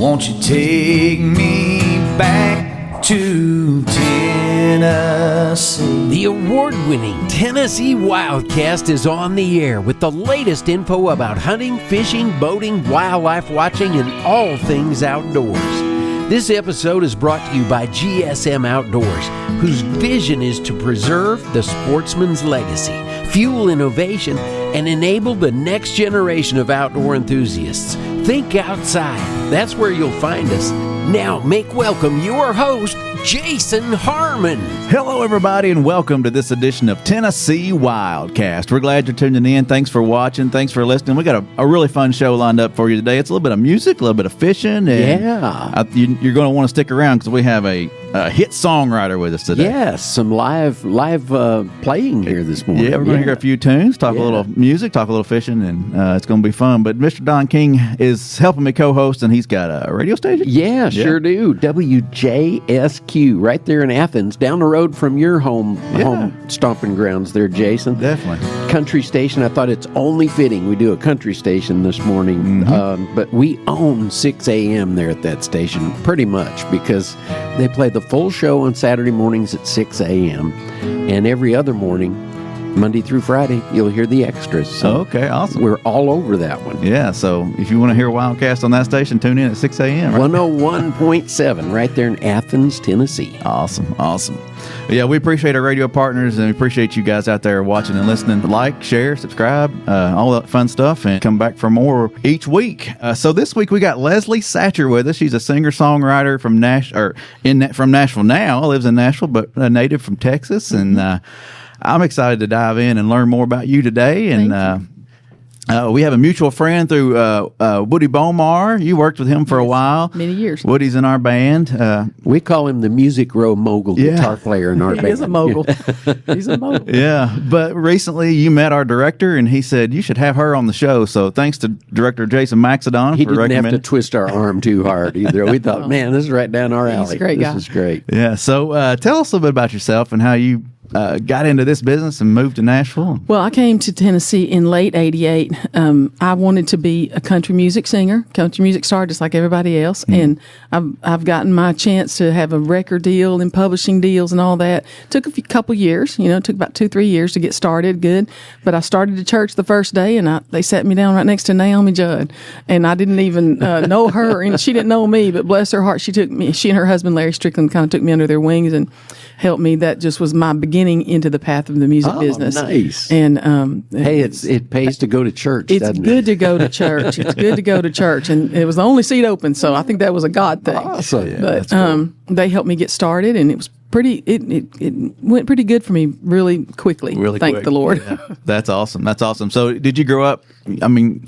Won't you take me back to Tennessee? The award-winning Tennessee WildCast is on the air with the latest info about hunting, fishing, boating, wildlife watching, and all things outdoors. This episode is brought to you by GSM Outdoors, whose vision is to preserve the sportsman's legacy, fuel innovation, and enable the next generation of outdoor enthusiasts. Think outside. That's where you'll find us. Now, make welcome your host, Jason Harmon. Hello, everybody, and welcome to this edition of Tennessee WildCast. We're glad you're tuning in. Thanks for watching. Thanks for listening. We got a really fun show lined up for you today. It's a little bit of music, a little bit of fishing. And you're going to want to stick around because we have a hit songwriter with us today. Yes, some live playing here this morning. Yeah, we're going to hear a few tunes, talk a little music, talk a little fishing, and it's going to be fun. But Mr. Don King is helping me co-host, and he's got a radio station? Yeah, sure do. WJSQ, right there in Athens, down the road from your home stomping grounds there, Jason. Definitely. Country station. I thought it's only fitting we do a country station this morning, but we own 6 a.m. there at that station, pretty much, because they play the full show on Saturday mornings at 6 a.m. and every other morning, Monday through Friday, you'll hear the extras. So okay, awesome. We're all over that one. Yeah, so if you want to hear Wildcast on that station, tune in at 6 a.m. Right? 101.7 right there in Athens, Tennessee. Awesome. Yeah, we appreciate our radio partners, and we appreciate you guys out there watching and listening. Like, share, subscribe, all that fun stuff, and come back for more each week. So this week we got Leslie Satcher with us. She's a singer-songwriter from Nashville now, lives in Nashville, but a native from Texas, and I'm excited to dive in and learn more about you today. And we have a mutual friend through Woody Bomar. You worked with him for a while. Many years. Woody's in our band. We call him the Music Row mogul guitar player in our band. He is a mogul. He's a mogul. Yeah, but recently you met our director, and he said you should have her on the show. So thanks to Director Jason Maxedon he for didn't recommending. have to twist our arm too hard either. We thought, man, this is right down our alley. He's a great guy. This is great. Yeah, so tell us a little bit about yourself and how you got into this business and moved to Nashville. Well, I came to Tennessee in late '88. I wanted to be a country music singer, country music star, just like everybody else. And I've gotten my chance to have a record deal and publishing deals and all that. Took a couple years, took about 2-3 years to get started. Good, but I started at church the first day, and they sat me down right next to Naomi Judd, and I didn't even know her, and she didn't know me. But bless her heart, she and her husband Larry Strickland kind of took me under their wings and helped me. That just was my beginning into the path of the music business. Nice. And hey, it pays to go to church. It's good to go to church. It's good to go to church, and it was the only seat open, so I think that was a God thing. Awesome. Yeah, but they helped me get started, and it was it went pretty good for me really quickly. Thank the Lord. Yeah. That's awesome. So did you grow up,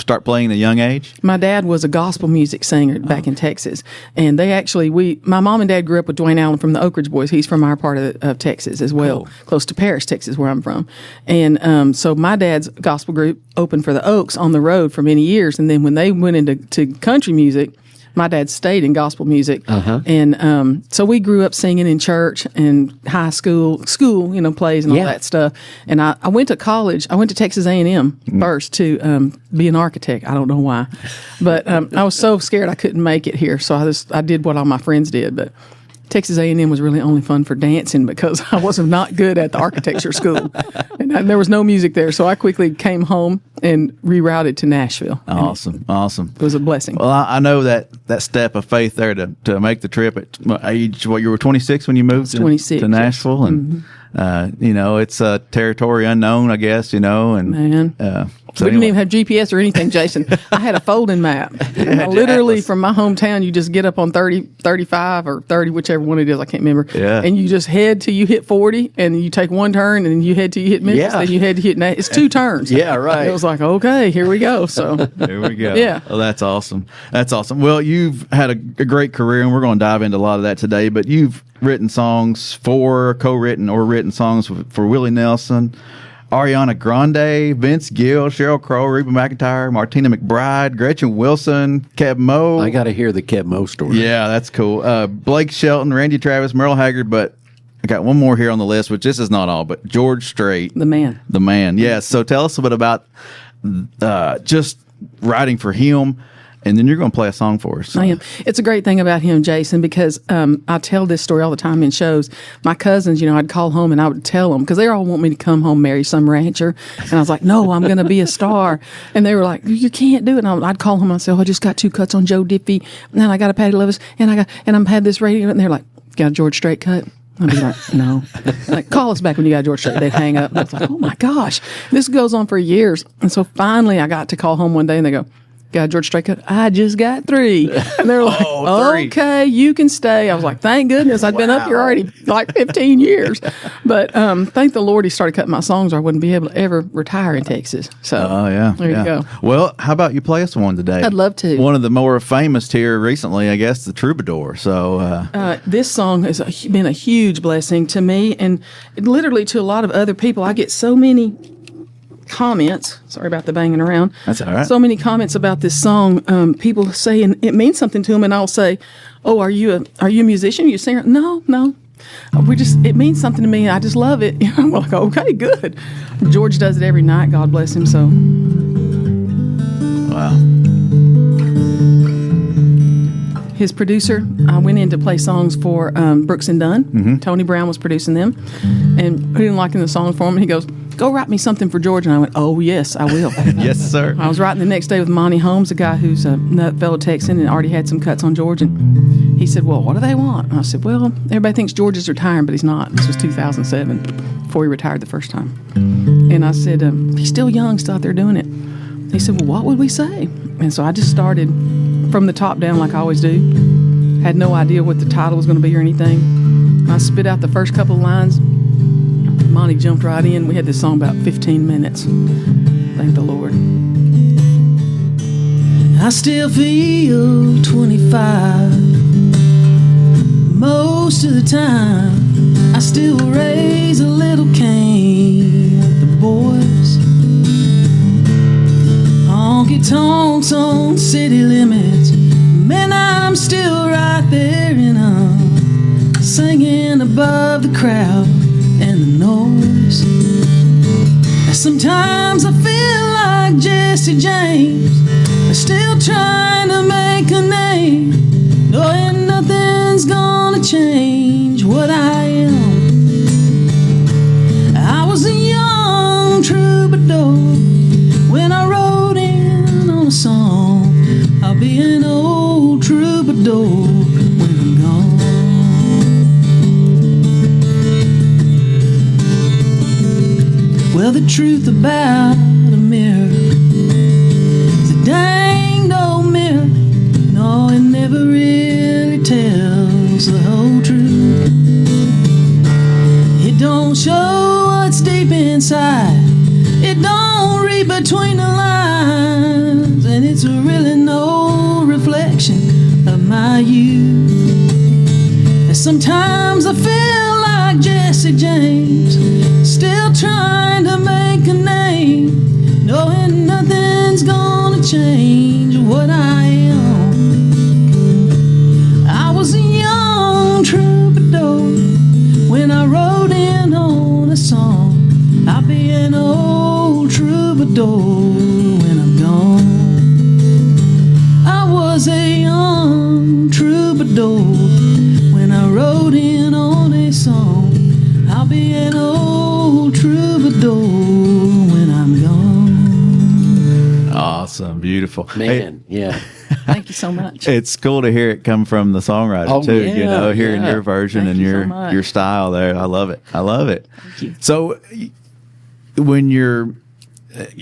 start playing at a young age? My dad was a gospel music singer back in Texas, and my mom and dad grew up with Dwayne Allen from the Oak Ridge Boys. He's from our part of Texas as well, close to Paris, Texas, where I'm from. And so my dad's gospel group opened for the Oaks on the road for many years, and then when they went into country music, my dad stayed in gospel music. And so we grew up singing in church and high school, plays and all that stuff. And I went to college. I went to Texas A&M first to be an architect. I don't know why. But I was so scared I couldn't make it here. So I did what all my friends did. But Texas A&M was really only fun for dancing because I was not good at the architecture school. And there was no music there. So I quickly came home and rerouted to Nashville. Awesome. It was a blessing. Well, I know that step of faith there to make the trip at age, you were 26 when you moved to Nashville? Yes. And, it's a territory unknown, I guess, and So we didn't even have GPS or anything, Jason. I had a folding map. Literally from my hometown, you just get up on 30, 35 or 30, whichever one it is, I can't remember. Yeah. And you just head till you hit 40, and you take one turn, and then you head till you hit Memphis, then you head to hit it's 2 turns. Yeah, right. It was like, okay, here we go. So there we go. Yeah. Well, that's awesome. Well, you've had a great career, and we're going to dive into a lot of that today, but you've written songs co-written or written songs for Willie Nelson, Ariana Grande, Vince Gill, Sheryl Crow, Reba McEntire, Martina McBride, Gretchen Wilson, Keb Mo. I got to hear the Keb Mo story. Yeah, that's cool. Blake Shelton, Randy Travis, Merle Haggard, but I got one more here on the list, which this is not all, but George Strait. The man. The man, yes. So tell us a bit about just writing for him And then you're going to play a song for us. I am. It's a great thing about him, Jason, because I tell this story all the time in shows. My cousins, I'd call home and I would tell them, because they all want me to come home, marry some rancher. And I was like, no, I'm going to be a star. And they were like, you can't do it. And I'd call home and I'd say, I just got 2 cuts on Joe Diffie, and then I got a Patty Levis, and I'm had this radio. And they're like, got a George Strait cut? I'd be like, no. Like, call us back when you got George Strait. They'd hang up. And I was like, oh my gosh. This goes on for years. And so finally I got to call home one day and they go, got George Strait cut? I just got 3. And they're like, 3. okay, you can stay. I was like, thank goodness. I'd been up here already like 15 years. But thank the Lord he started cutting my songs or I wouldn't be able to ever retire in Texas. So there you go. Well, how about you play us one today? I'd love to. One of the more famous here recently, I guess, the Troubadour. So this song has been a huge blessing to me and literally to a lot of other people. I get so many comments. Sorry about the banging around. That's all right. So many comments about this song. People say, and it means something to them, and I'll say, "Oh, are you a musician? Are you a singer?" No. It means something to me. I just love it. I'm like, okay, good. George does it every night. God bless him. So, wow. His producer, I went in to play songs for Brooks and Dunn. Mm-hmm. Tony Brown was producing them, and he didn't like the song for him. And he goes, go write me something for George. And I went, oh, yes, I will. Yes, sir. I was writing the next day with Monty Holmes, a guy who's a fellow Texan and already had some cuts on George. And he said, well, what do they want? And I said, well, everybody thinks George is retiring, but he's not. This was 2007, before he retired the first time. And I said, he's still young, still out there doing it. He said, well, what would we say? And so I just started from the top down like I always do. Had no idea what the title was going to be or anything. I spit out the first couple of lines. Monty jumped right in. We had this song about 15 minutes. Thank the Lord. I still feel 25 most of the time. I still raise a little Cain with the boys. Honky tonks on city limits. Man, I'm still right there and I'm singing above the crowd and the noise. Sometimes I feel like Jesse James, still trying to make a name, knowing nothing's gonna change what I am. I was a young troubadour when I wrote in on a song. I'll be an old troubadour when I'm gone. Well, the truth about a mirror is a dang old mirror. No, it never really tells the whole truth. It don't show what's deep inside. It don't read between the lines. And it's really no reflection of my youth. And sometimes I feel like Jesse James, still trying to make a name, knowing nothing's gonna change what I am. I was a young troubadour when I wrote in on a song. I'll be an old troubadour when I'm gone. I was a young troubadour when I wrote in on a song. I'll be an old troubadour when I'm gone. Awesome. Beautiful. Man, yeah. Thank you so much. It's cool to hear it come from the songwriter too. Yeah, Hearing your version Thank and you so much. your style there. I love it. Thank you. So when you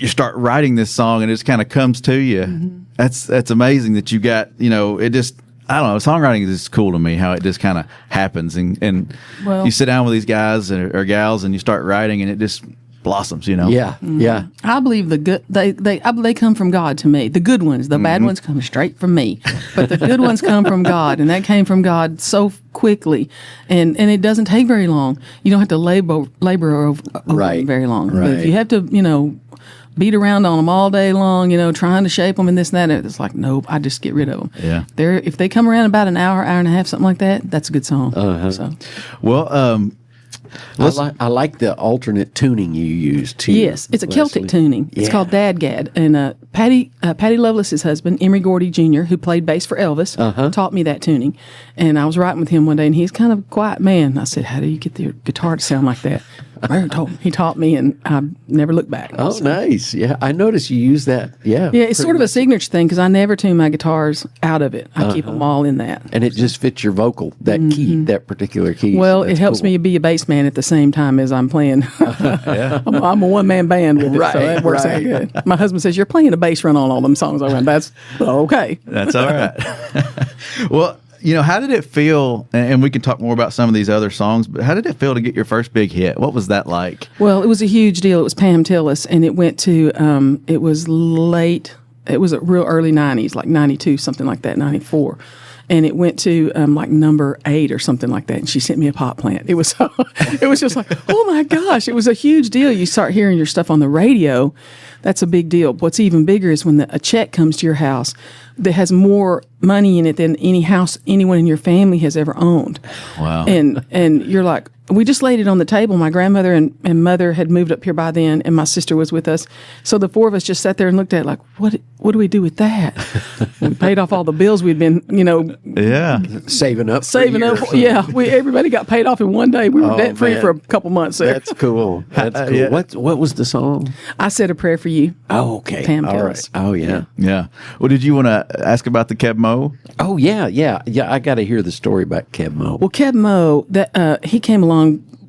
start writing this song and it just kind of comes to you, Mm-hmm. that's amazing that you got, it just, I don't know, songwriting is just cool to me how it just kind of happens and Well- you sit down with these guys or gals and you start writing and it just blossoms, Yeah, yeah. I believe the good they come from God to me. The good ones, the bad ones come straight from me, but the good ones come from God, and that came from God so quickly, and it doesn't take very long. You don't have to labor over Right, them very long. But right. if you have to, beat around on them all day long, trying to shape them and this and that, it's like nope. I just get rid of them. Yeah. If they come around about an hour and a half, something like that, that's a good song. Uh-huh. So Well, I like the alternate tuning you use too. Yes, it's a Celtic tuning. It's called Dadgad. And Patty Lovelace's husband, Emery Gordy Jr., who played bass for Elvis, taught me that tuning. And I was writing with him one day, and he's kind of a quiet man. I said, "How do you get your guitar to sound like that?" He taught me, and I never looked back. Oh, so. Nice. Yeah, I noticed you use that. Yeah. Yeah, it's sort of a signature thing because I never tune my guitars out of it. I keep them all in that. And it just fits your vocal, that key, that particular key. Well, it helps me be a bass man at the same time as I'm playing. I'm a one-man band with it, so that works out good. My husband says, "You're playing a bass run on all them songs." I went, "That's okay." That's all right. Well, how did it feel? And we can talk more about some of these other songs, but how did it feel to get your first big hit? What was that like? Well, it was a huge deal. It was Pam Tillis, and it went to, it was late, it was a real early 90s, like 92, something like that, 94. And it went to like number 8 or something like that. And she sent me a pot plant. It was it was just like, oh my gosh, it was a huge deal. You start hearing your stuff on the radio. That's a big deal. What's even bigger is when a check comes to your house that has more money in it than any house anyone in your family has ever owned. Wow. And you're like, we just laid it on the table. My grandmother and mother had moved up here by then, and my sister was with us. So the four of us just sat there and looked at it like, what do we do with that? We paid off all the bills we'd been, saving up. Yeah, everybody got paid off in one day. We were debt free for a couple months there. That's cool. That's cool. Yeah. What was the song? I Said a Prayer for You. Oh, okay. Pam Tillis. Right. Oh, yeah. Yeah. Well, did you want to ask about the Keb Mo? Oh, yeah. I got to hear the story about Keb Mo. Well, Keb Mo, he came along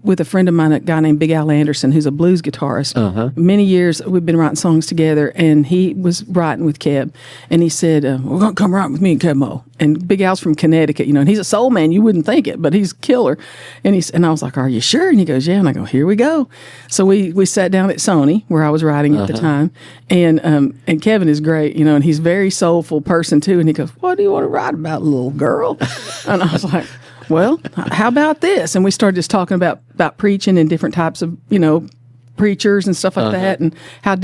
with a friend of mine, a guy named Big Al Anderson, who's a blues guitarist. Many years we've been writing songs together, and he was writing with Keb, and he said, "We're going to come write with me and Keb Mo." And Big Al's from Connecticut, and he's a soul man. You wouldn't think it, but he's a killer. And I was like, "Are you sure?" And he goes, "Yeah." And I go, "Here we go." So we sat down at Sony, where I was writing at the time, and Kevin is great, and he's a very soulful person too. And he goes, "What do you want to write about, little girl?" And I was like, "Well, how about this?" And we started just talking about preaching and different types of, preachers and stuff like that, and how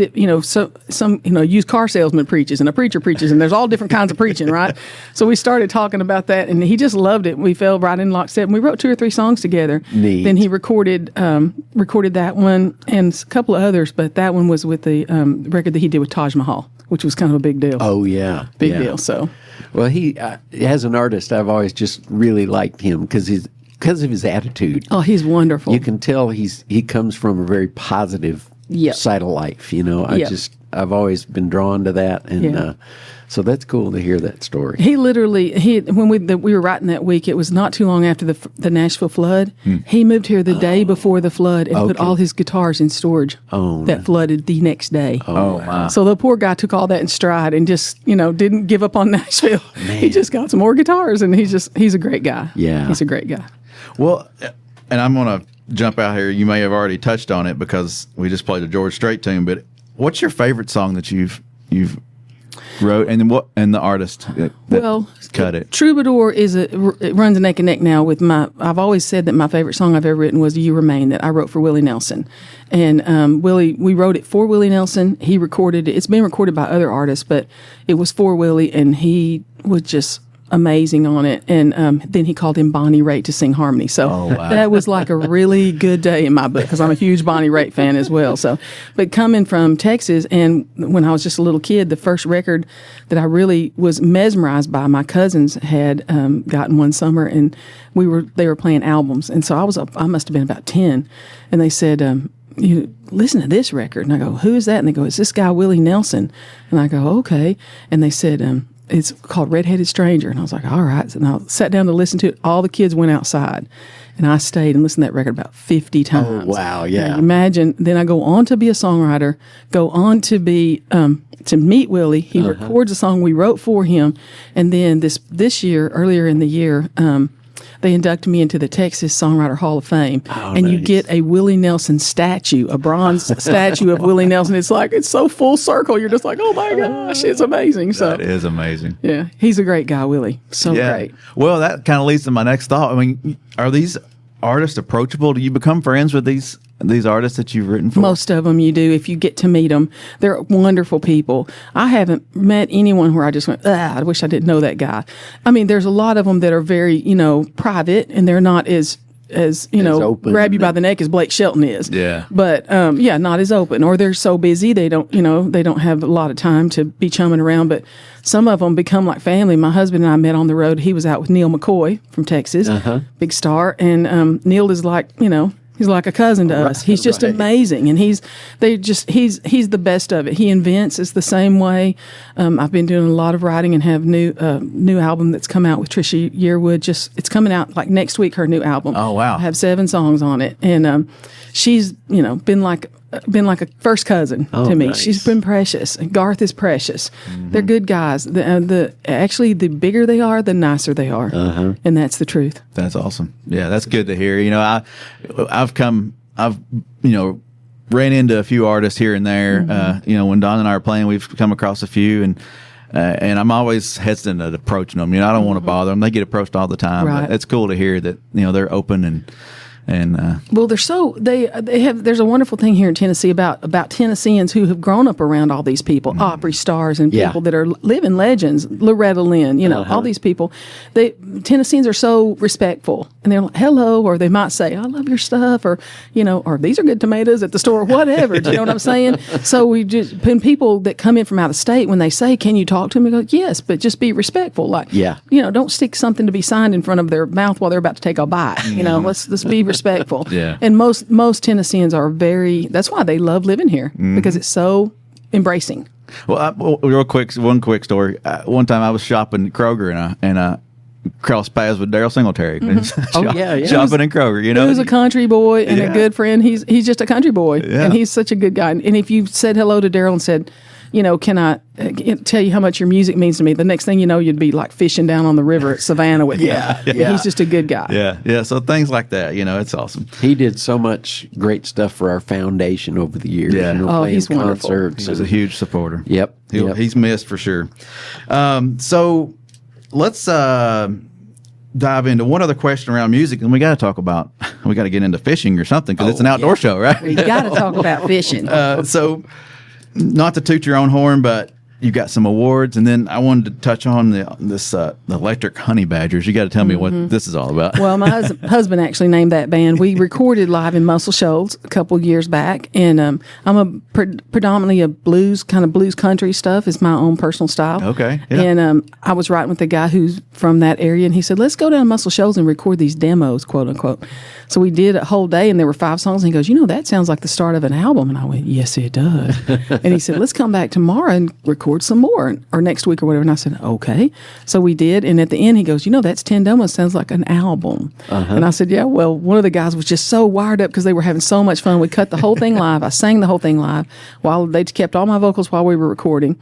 some used car salesman preaches and a preacher preaches, and there's all different kinds of preaching, right? So we started talking about that, and he just loved it. We fell right in lockstep, and we wrote 2 or 3 songs together. Neat. Then he recorded that one and a couple of others, but that one was with the record that he did with Taj Mahal, which was kind of a big deal. Oh yeah, big deal. So. Well, he as an artist, I've always just really liked him because of his attitude. Oh, he's wonderful. You can tell he comes from a very positive side of life. I've always been drawn to that, and so that's cool to hear that story. He literally when we were writing that week, it was not too long after the Nashville flood. He moved here the day before the flood and put all his guitars in storage that flooded the next day. Oh wow! So the poor guy took all that in stride and just didn't give up on Nashville. Man. He just got some more guitars, and he's a great guy. Yeah, he's a great guy. Well, and I'm going to jump out here. You may have already touched on it because we just played a George Strait tune, but what's your favorite song that you've wrote, and the artist that cut it? Troubadour it runs neck and neck now with I've always said that my favorite song I've ever written was "You Remain," that I wrote for Willie Nelson. And we wrote it for Willie Nelson. He recorded it. It's been recorded by other artists, but it was for Willie, and he was just amazing on it. And then he called in Bonnie Raitt to sing harmony. So that was like a really good day in my book because I'm a huge Bonnie Raitt fan as well. So, but coming from Texas, and when I was just a little kid, the first record that I really was mesmerized by, my cousins had gotten one summer, and they were playing albums. And so I must have been about 10, and they said, listen to this record. And I go, who is that? And they go, it's this guy, Willie Nelson. And I go, okay. And they said, it's called Redheaded Stranger. And I was like, all right. And I sat down to listen to it. All the kids went outside, and I stayed and listened to that record about 50 times. Oh, wow. Yeah. Now, imagine, then I go on to be a songwriter, go on to be, to meet Willie. He records a song we wrote for him. And then this year, earlier in the year, they inducted me into the Texas Songwriter Hall of Fame. Oh, and nice. You get a Willie Nelson statue, a bronze statue of Willie Nelson. It's so full circle. You're just like, oh my gosh, it's amazing. So that is amazing. Yeah, he's a great guy, Willie. So great. Well, that kind of leads to my next thought. I mean, are these artists approachable? Do you become friends with these artists that you've written for? Most of them you do if you get to meet them. They're wonderful people. I haven't met anyone where I just went, I wish I didn't know that guy. I mean, there's a lot of them that are very, private, and they're not as open grab you by the neck as Blake Shelton is. Yeah. But not as open, or they're so busy they don't have a lot of time to be chumming around. But some of them become like family. My husband and I met on the road. He was out with Neil McCoy from Texas, big star, and Neil is like he's like a cousin to us. He's just amazing, and he's the best of it. He invents. It's the same way. I've been doing a lot of writing and have new album that's come out with Trisha Yearwood. It's coming out like next week. Her new album. Oh wow! I have 7 songs on it, and she's been like a first cousin to me. Nice. She's been precious. And Garth is precious. They're good guys. Actually, the bigger they are, the nicer they are, and that's the truth. That's awesome. Yeah, that's good to hear. I've ran into a few artists here and there. When Don and I are playing, we've come across a few, and I'm always hesitant at approaching them. I don't want to bother them. They get approached all the time. Right. But it's cool to hear that they're open and well, there's a wonderful thing here in Tennessee about Tennesseans who have grown up around all these people, Opry stars and people that are living legends, Loretta Lynn, all these people. Tennesseans are so respectful, and they're like, hello, or they might say, I love your stuff, or or these are good tomatoes at the store, whatever. Do you know what I'm saying? So when people that come in from out of state, when they say, can you talk to me? I go, yes, but just be respectful. Like, don't stick something to be signed in front of their mouth while they're about to take a bite. Let's be respectful. Yeah. And most Tennesseans are that's why they love living here, because it's so embracing. Well, one quick story. One time I was shopping at Kroger and I crossed paths with Daryl Singletary. Shopping in Kroger. He was a country boy and a good friend. He's just a country boy, and he's such a good guy. And if you said hello to Daryl and said, can I tell you how much your music means to me? The next thing you know, you'd be like fishing down on the river at Savannah with him. He's just a good guy. Yeah. So things like that, it's awesome. He did so much great stuff for our foundation over the years. Yeah. Playing he's wonderful. concerts. He's a huge supporter. Yep. He's missed for sure. So let's dive into one other question around music, and we got to get into fishing or something, because it's an outdoor show, right? We got to talk about fishing. So, not to toot your own horn, but you got some awards, and then I wanted to touch on the electric honey badgers. You got to tell me what this is all about. Well, my husband actually named that band. We recorded live in Muscle Shoals a couple of years back, and I'm predominantly a blues country stuff is my own personal style. Okay, yeah. And I was writing with a guy who's from that area, and he said, let's go down to Muscle Shoals and record these demos, quote unquote. So we did a whole day, and there were 5 songs, and he goes, that sounds like the start of an album. And I went, yes, it does. And he said, let's come back tomorrow and record some more, or next week or whatever. And I said, okay. So we did, and at the end he goes, that's 10 demos, sounds like an album. And I said, yeah, well, one of the guys was just so wired up because they were having so much fun. We cut the whole thing live. I sang the whole thing live while they kept all my vocals while we were recording.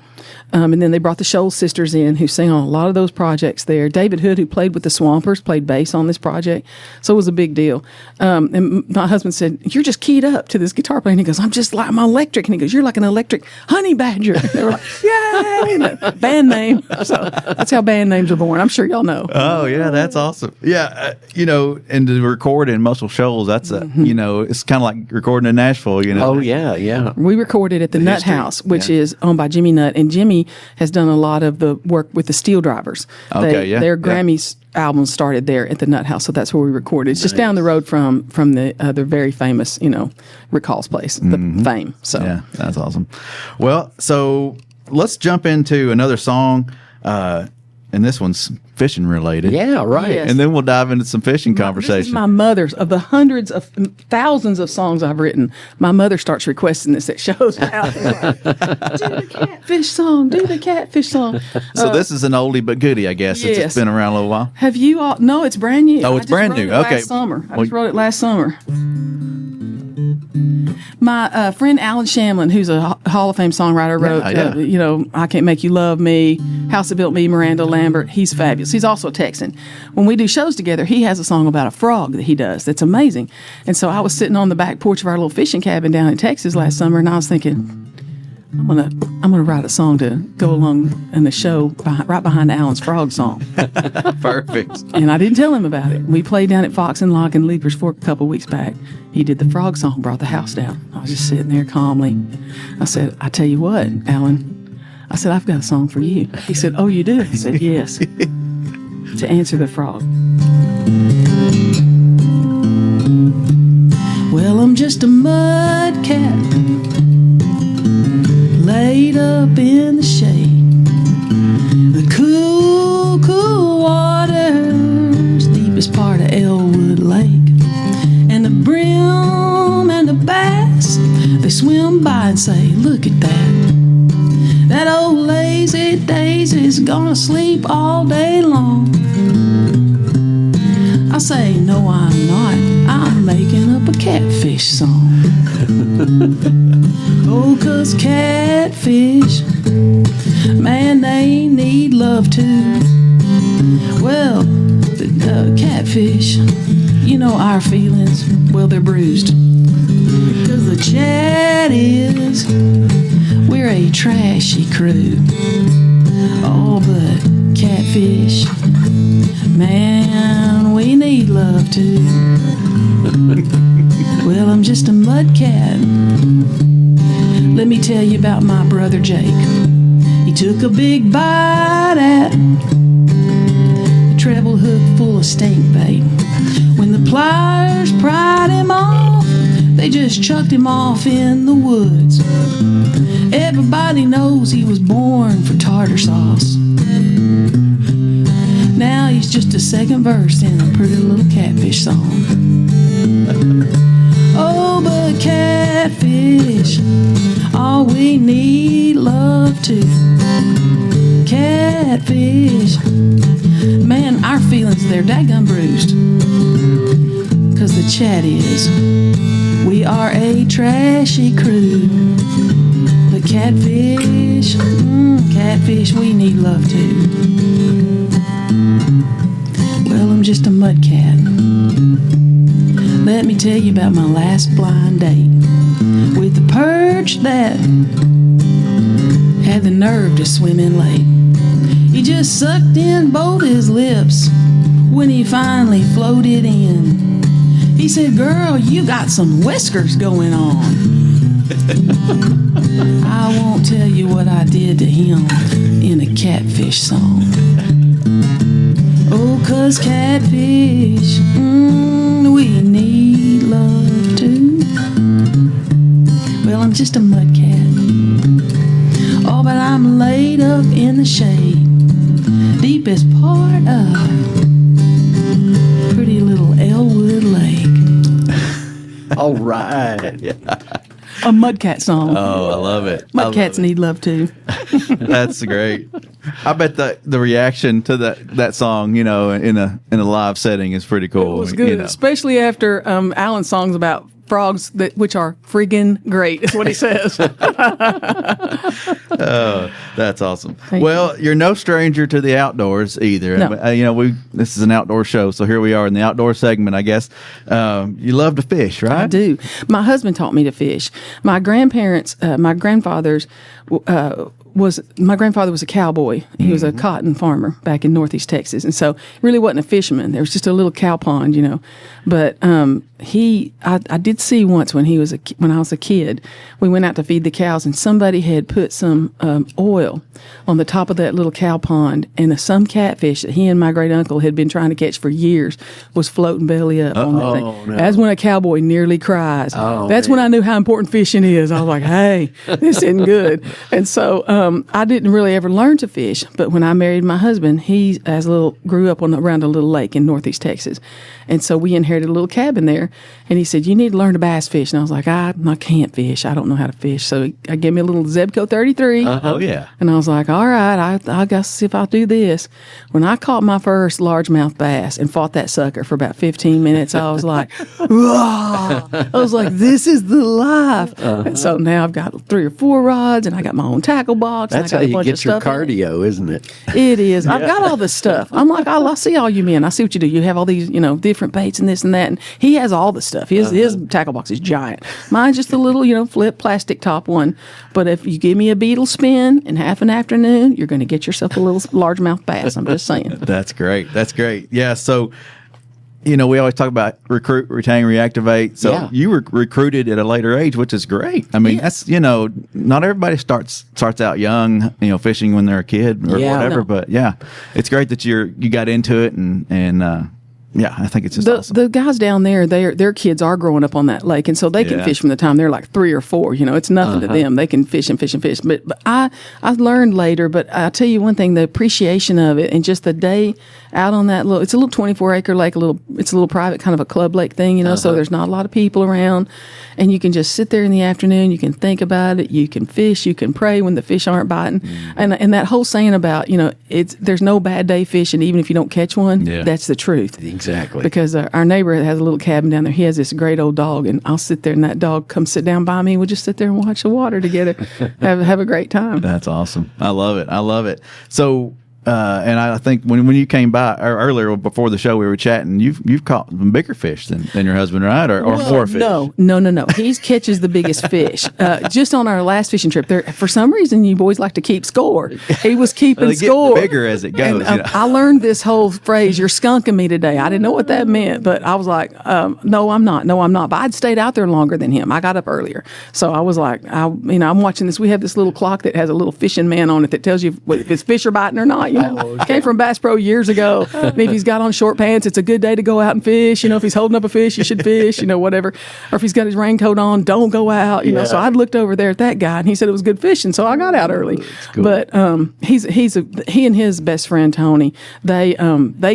And then they brought the Shoals sisters in, who sang on a lot of those projects there. David Hood, who played with the Swampers, played bass on this project. So it was a big deal. And my husband said, you're just keyed up to this guitar player. And he goes, I'm electric. And he goes, you're like an electric honey badger. And they were like, yay! Band name. So that's how band names are born. I'm sure y'all know. Oh, yeah, that's awesome. Yeah, and to record in Muscle Shoals, that's it's kind of like recording in Nashville, Oh, yeah. We recorded at the Nut House, which is owned by Jimmy Nutt, and Jimmy has done a lot of the work with the Steel Drivers. Their Grammys albums started there at the Nut House, so that's where we recorded. It's just down the road from the other very famous, Rick Hall's place, the Fame. So yeah, that's awesome. Well, so let's jump into another song, and this one's fishing related. Yeah, right. Yes. And then we'll dive into some fishing conversation. This is my mother's, of the hundreds of thousands of songs I've written, my mother starts requesting this at shows. Do the catfish song. Do the catfish song. So this is an oldie but goodie, I guess. Yes. It's been around a little while. Have you all? No, it's brand new. Oh, it's brand new. Okay. Last summer. I just wrote it last summer. My friend Allen Shamblin, who's a Hall of Fame songwriter, wrote, I Can't Make You Love Me, House That Built Me, Miranda Lambert. He's fabulous. He's also a Texan. When we do shows together, he has a song about a frog that he does that's amazing. And so I was sitting on the back porch of our little fishing cabin down in Texas last summer, and I was thinking, I'm gonna write a song to go along in the show right behind Alan's frog song. Perfect. And I didn't tell him about it. We played down at Fox and Lock and Leapers Fork a couple weeks back. He did the frog song, brought the house down. I was just sitting there calmly. I said, I tell you what, Alan. I said, I've got a song for you. He said, oh, you do? I said, yes. To answer the frog. Well, I'm just a mudcat, laid up in the shade. The cool, cool waters, deepest part of Elwood Lake. And the brim and the bass, they swim by and say, look at that. That old lazy daisy's gonna sleep all day long. I say, no, I'm not. I'm making up a catfish song. Oh, 'cause catfish, man, they need love too. Well, the catfish, you know our feelings, well, they're bruised. 'Cause the chat is, we're a trashy crew. Oh, but catfish, man, we need love too. Well, I'm just a mudcat. Let me tell you about my brother Jake. He took a big bite at a treble hook full of stink bait. When the pliers pried him off, they just chucked him off in the woods. Everybody knows he was born for tartar sauce. Now he's just a second verse in a pretty little catfish song. Oh, but catfish, all we need love to. Catfish, man, our feelings, they're daggum bruised. 'Cause the chat is, we are a trashy crew. But catfish, catfish, we need love too. Well, I'm just a mudcat. Let me tell you about my last blind date with the perch that had the nerve to swim in late. He just sucked in both his lips when he finally floated in. He said, girl, you got some whiskers going on. I won't tell you what I did to him in a catfish song. Oh, 'cause catfish, we need love too. Well, I'm just a mudcat. Oh, but I'm laid up in the shade, deepest part of pretty little Elwood Lake. All right. Yeah. A Mudcat song. Oh, I love it. Mudcats need love too. That's great. I bet the reaction to that song, you know, in a live setting is pretty cool. It was good, you know. especially after Allen's songs about frogs which are friggin' great, is what he says. Oh, that's awesome. Thank Well, you're no stranger to the outdoors either. No. You know, this is an outdoor show, so here we are in the outdoor segment, I guess. You love to fish, right? I do. My husband taught me to fish. My grandparents, my grandfather was a cowboy. He was a cotton farmer back in Northeast Texas, and so really wasn't a fisherman. There was just a little cow pond, you know. But I did see once when I was a kid, we went out to feed the cows, and somebody had put some oil on the top of that little cow pond, and some catfish that he and my great uncle had been trying to catch for years was floating belly up on that thing. No. That's when a cowboy nearly cries. That's when I knew how important fishing is. I was like, hey, this isn't good. And so I didn't really ever learn to fish, but when I married my husband, he grew up around a little lake in Northeast Texas, and so we inherited a little cabin there. And he said, you need to learn to bass fish. And I was like, I can't fish. I don't know how to fish. So he gave me a little Zebco 33. Oh, yeah. And I was like, all right, I guess see if I'll do this. When I caught my first largemouth bass and fought that sucker for about 15 minutes, I was like, "Whoa." I was like, this is the life. And so now I've got 3 or 4 rods, and I got my own tackle box. That's and I got how a you bunch get of your stuff in it. cardio, isn't it? It is. I've got all this stuff. I'm like, I see all you men. I see what you do. You have all these, different baits and this and that. And he has all the stuff. His tackle box is giant. Mine's just a little, flip plastic top one. But if you give me a beetle spin in half an afternoon, you're going to get yourself a little largemouth bass. I'm just saying. That's great. That's great. Yeah. So, we always talk about recruit, retain, reactivate. So Yeah. you were recruited at a later age, which is great. I mean, that's, not everybody starts out young, fishing when they're a kid or Yeah. whatever. No. But yeah, it's great that you got into it and I think it's just the, awesome. The guys down there, their kids are growing up on that lake, and so they can fish from the time they're like 3 or 4. It's nothing to them. They can fish and fish and fish. But I learned later. But I'll tell you one thing: the appreciation of it, and just the day out on that it's a little 24-acre lake, it's a little private kind of a club lake thing, So there's not a lot of people around, and you can just sit there in the afternoon. You can think about it. You can fish. You can pray when the fish aren't biting, and that whole saying about there's no bad day fishing, even if you don't catch one. Yeah. That's the truth. Exactly. Because our neighbor has a little cabin down there. He has this great old dog, and I'll sit there, and that dog comes sit down by me. We'll just sit there and watch the water together, have a great time. That's awesome. I love it. So, and I think when you came by earlier before the show, we were chatting. You've caught some bigger fish than your husband, right? Or more fish? No. He catches the biggest fish. Just on our last fishing trip, there for some reason you boys like to keep score. He was keeping score. Bigger as it goes. And, I learned this whole phrase, "You're skunking me today." I didn't know what that meant, but I was like, "No, I'm not. No, I'm not." But I'd stayed out there longer than him. I got up earlier, so I was like, I'm watching this. We have this little clock that has a little fishing man on it that tells you if it's fish or biting or not. Came from Bass Pro years ago. And if he's got on short pants, it's a good day to go out and fish. If he's holding up a fish, you should fish. Whatever. Or if he's got his raincoat on, don't go out. So I looked over there at that guy, and he said it was good fishing, so I got out early. Cool. But he and his best friend Tony, they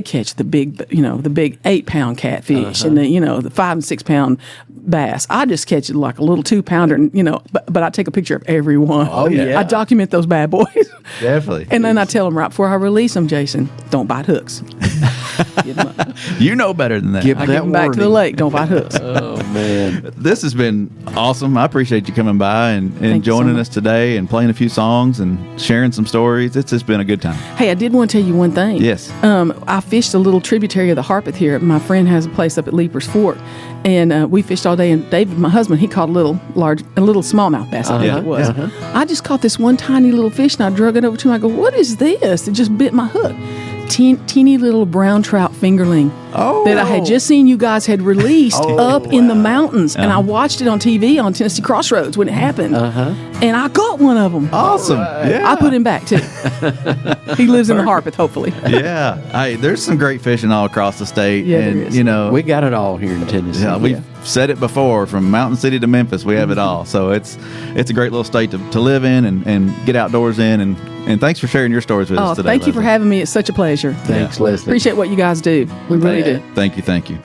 catch the big 8-pound catfish and the 5 and 6 pound bass. I just catch it like a little 2-pounder, and but I take a picture of every one. Oh yeah, I document those bad boys. Definitely. And then I tell them right before I release them, Jason, don't bite hooks. You know better than that. Give I that get them back to the warning. lake. Don't bite hooks. Oh man, This has been awesome. I appreciate you coming by and you so joining much. us today and playing a few songs and sharing some stories. It's just been a good time. Hey, I did want to tell you one thing. Yes. I fished a little tributary of the Harpeth here. My friend has a place up at Leaper's Fork, and we fished all day. And David, my husband, he caught a little smallmouth bass. I think it was. I just caught this one tiny little fish, and I drug it over to him. I go, "What is this?" It just bit my hook. Teeny little brown trout fingerling that I had just seen you guys had released up in the mountains, and I watched it on TV on Tennessee Crossroads when it happened, and I caught one of them. Awesome. Yeah. I put him back too. He lives in the Harpeth, hopefully. Yeah. Hey, there's some great fishing all across the state. Yeah, there and is. we got it all here in Tennessee. yeah, we've said it before, from Mountain City to Memphis, we have it all. So it's a great little state to live in and get outdoors in. And thanks for sharing your stories with us today. Thank you for Leslie. having me. It's such a pleasure. Thanks, Leslie. Appreciate what you guys do. We really do. Thank you.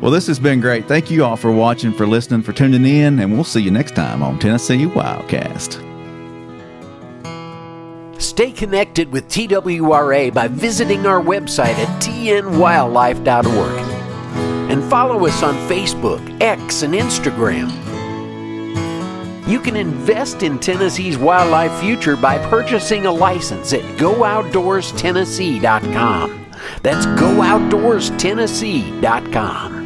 Well, this has been great. Thank you all for watching, for listening, for tuning in, and we'll see you next time on Tennessee WildCast. Stay connected with TWRA by visiting our website at tnwildlife.org and follow us on Facebook, X, and Instagram. You can invest in Tennessee's wildlife future by purchasing a license at GoOutdoorsTennessee.com. That's GoOutdoorsTennessee.com.